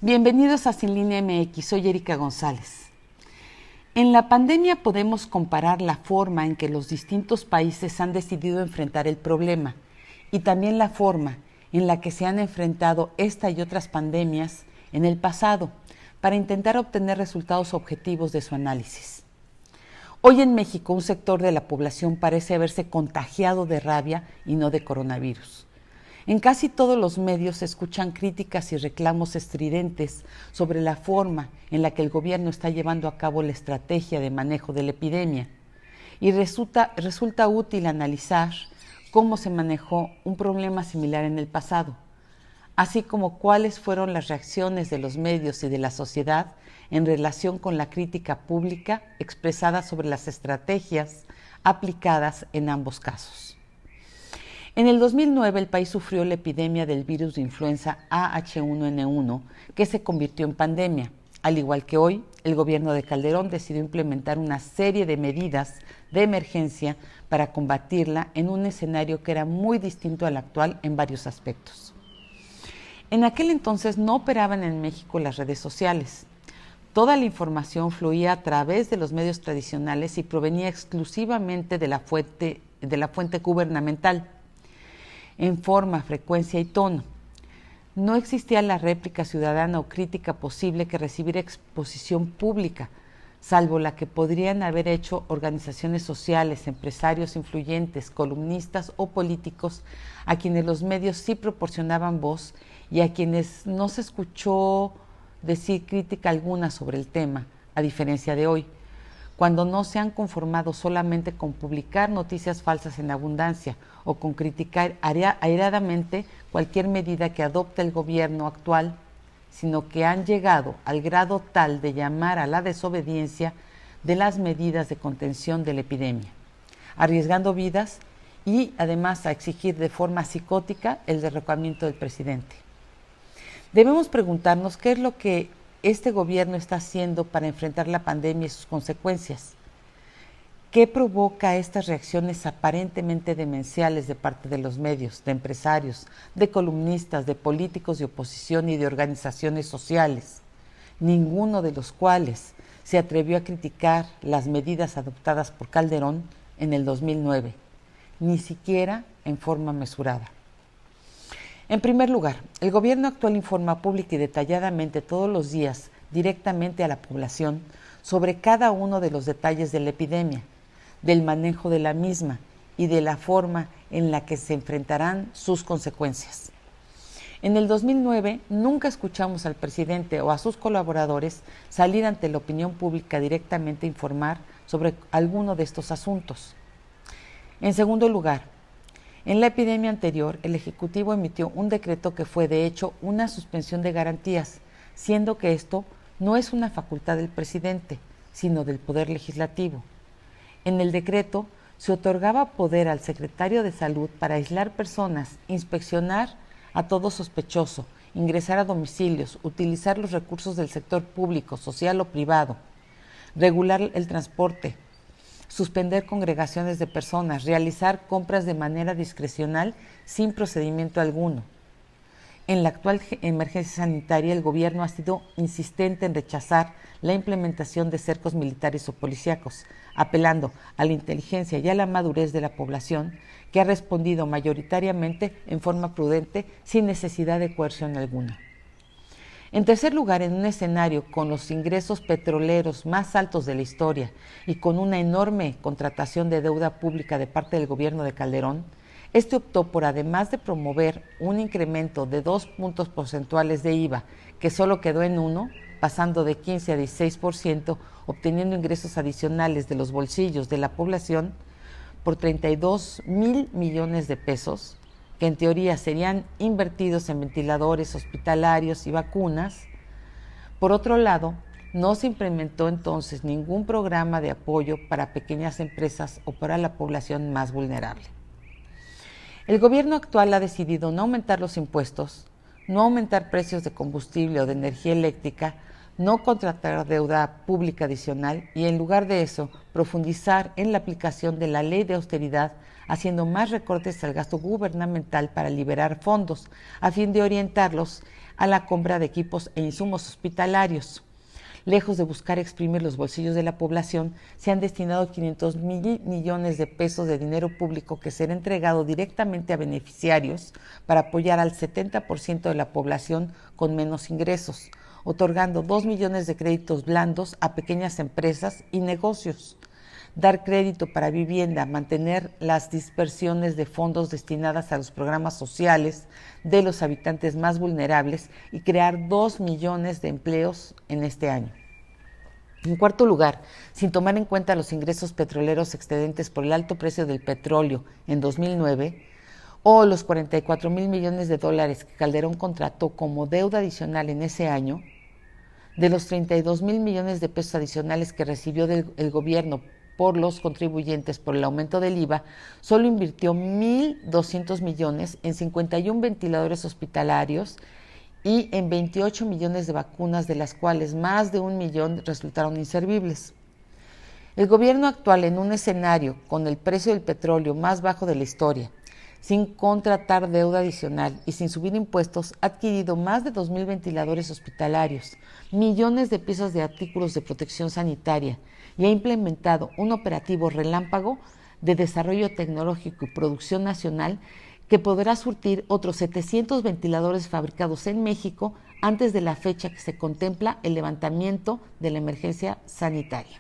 Bienvenidos a Sin Línea MX, soy Erika González. En la pandemia podemos comparar la forma en que los distintos países han decidido enfrentar el problema y también la forma en la que se han enfrentado esta y otras pandemias en el pasado para intentar obtener resultados objetivos de su análisis. Hoy en México un sector de la población parece haberse contagiado de rabia y no de coronavirus. En casi todos los medios se escuchan críticas y reclamos estridentes sobre la forma en la que el gobierno está llevando a cabo la estrategia de manejo de la epidemia. Y resulta útil analizar cómo se manejó un problema similar en el pasado, así como cuáles fueron las reacciones de los medios y de la sociedad en relación con la crítica pública expresada sobre las estrategias aplicadas en ambos casos. En el 2009 el país sufrió la epidemia del virus de influenza AH1N1 que se convirtió en pandemia. Al igual que hoy, el gobierno de Calderón decidió implementar una serie de medidas de emergencia para combatirla en un escenario que era muy distinto al actual en varios aspectos. En aquel entonces no operaban en México las redes sociales. Toda la información fluía a través de los medios tradicionales y provenía exclusivamente de la fuente gubernamental, en forma, frecuencia y tono. No existía la réplica ciudadana o crítica posible que recibiera exposición pública, salvo la que podrían haber hecho organizaciones sociales, empresarios influyentes, columnistas o políticos, a quienes los medios sí proporcionaban voz y a quienes no se escuchó decir crítica alguna sobre el tema, a diferencia de hoy, cuando no se han conformado solamente con publicar noticias falsas en abundancia o con criticar airadamente cualquier medida que adopte el gobierno actual, sino que han llegado al grado tal de llamar a la desobediencia de las medidas de contención de la epidemia, arriesgando vidas y además a exigir de forma psicótica el derrocamiento del presidente. Debemos preguntarnos qué es lo que este gobierno está haciendo para enfrentar la pandemia y sus consecuencias. ¿Qué provoca estas reacciones aparentemente demenciales de parte de los medios, de empresarios, de columnistas, de políticos de oposición y de organizaciones sociales, ninguno de los cuales se atrevió a criticar las medidas adoptadas por Calderón en el 2009, ni siquiera en forma mesurada? En primer lugar, el gobierno actual informa pública y detalladamente todos los días directamente a la población sobre cada uno de los detalles de la epidemia, del manejo de la misma y de la forma en la que se enfrentarán sus consecuencias. En el 2009 nunca escuchamos al presidente o a sus colaboradores salir ante la opinión pública directamente a informar sobre alguno de estos asuntos. En segundo lugar, en la epidemia anterior, el Ejecutivo emitió un decreto que fue, de hecho, una suspensión de garantías, siendo que esto no es una facultad del presidente, sino del Poder Legislativo. En el decreto se otorgaba poder al secretario de Salud para aislar personas, inspeccionar a todo sospechoso, ingresar a domicilios, utilizar los recursos del sector público, social o privado, regular el transporte, suspender congregaciones de personas, realizar compras de manera discrecional sin procedimiento alguno. En la actual emergencia sanitaria, el gobierno ha sido insistente en rechazar la implementación de cercos militares o policíacos, apelando a la inteligencia y a la madurez de la población, que ha respondido mayoritariamente en forma prudente, sin necesidad de coerción alguna. En tercer lugar, en un escenario con los ingresos petroleros más altos de la historia y con una enorme contratación de deuda pública de parte del gobierno de Calderón, este optó por, además de promover un incremento de 2 puntos porcentuales de IVA, que solo quedó en 1, pasando de 15 a 16%, obteniendo ingresos adicionales de los bolsillos de la población por 32,000 millones de pesos, que en teoría serían invertidos en ventiladores hospitalarios y vacunas. Por otro lado, no se implementó entonces ningún programa de apoyo para pequeñas empresas o para la población más vulnerable. El gobierno actual ha decidido no aumentar los impuestos, no aumentar precios de combustible o de energía eléctrica, no contratar deuda pública adicional y, en lugar de eso, profundizar en la aplicación de la ley de austeridad, haciendo más recortes al gasto gubernamental para liberar fondos, a fin de orientarlos a la compra de equipos e insumos hospitalarios. Lejos de buscar exprimir los bolsillos de la población, se han destinado 500,000 millones de pesos de dinero público que será entregado directamente a beneficiarios para apoyar al 70% de la población con menos ingresos, otorgando 2 millones de créditos blandos a pequeñas empresas y negocios. Dar crédito para vivienda, mantener las dispersiones de fondos destinadas a los programas sociales de los habitantes más vulnerables y crear 2 millones de empleos en este año. En cuarto lugar, sin tomar en cuenta los ingresos petroleros excedentes por el alto precio del petróleo en 2009 o los 44,000 millones de dólares que Calderón contrató como deuda adicional en ese año, de los 32,000 millones de pesos adicionales que recibió el gobierno por los contribuyentes por el aumento del IVA, solo invirtió 1,200 millones en 51 ventiladores hospitalarios y en 28 millones de vacunas, de las cuales más de 1 millón resultaron inservibles. El gobierno actual, en un escenario con el precio del petróleo más bajo de la historia, sin contratar deuda adicional y sin subir impuestos, ha adquirido más de 2,000 ventiladores hospitalarios, millones de piezas de artículos de protección sanitaria y ha implementado un operativo relámpago de desarrollo tecnológico y producción nacional que podrá surtir otros 700 ventiladores fabricados en México antes de la fecha que se contempla el levantamiento de la emergencia sanitaria.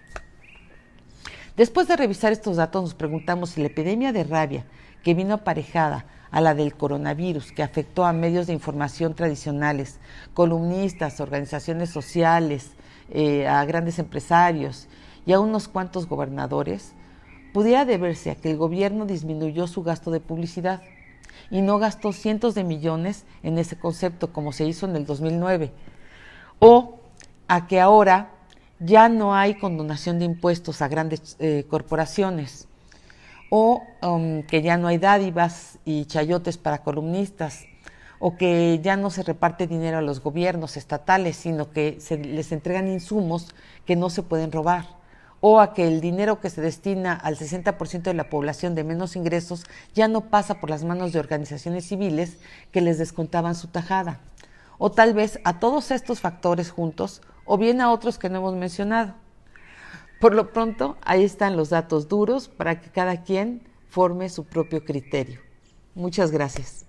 Después de revisar estos datos, nos preguntamos si la epidemia de rabia, que vino aparejada a la del coronavirus, que afectó a medios de información tradicionales, columnistas, organizaciones sociales, a grandes empresarios y a unos cuantos gobernadores, pudiera deberse a que el gobierno disminuyó su gasto de publicidad y no gastó cientos de millones en ese concepto como se hizo en el 2009, o a que ahora ya no hay condonación de impuestos a grandes corporaciones, o que ya no hay dádivas y chayotes para columnistas, o que ya no se reparte dinero a los gobiernos estatales, sino que se les entregan insumos que no se pueden robar, o a que el dinero que se destina al 60% de la población de menos ingresos ya no pasa por las manos de organizaciones civiles que les descontaban su tajada, o tal vez a todos estos factores juntos, o bien a otros que no hemos mencionado. Por lo pronto, ahí están los datos duros para que cada quien forme su propio criterio. Muchas gracias.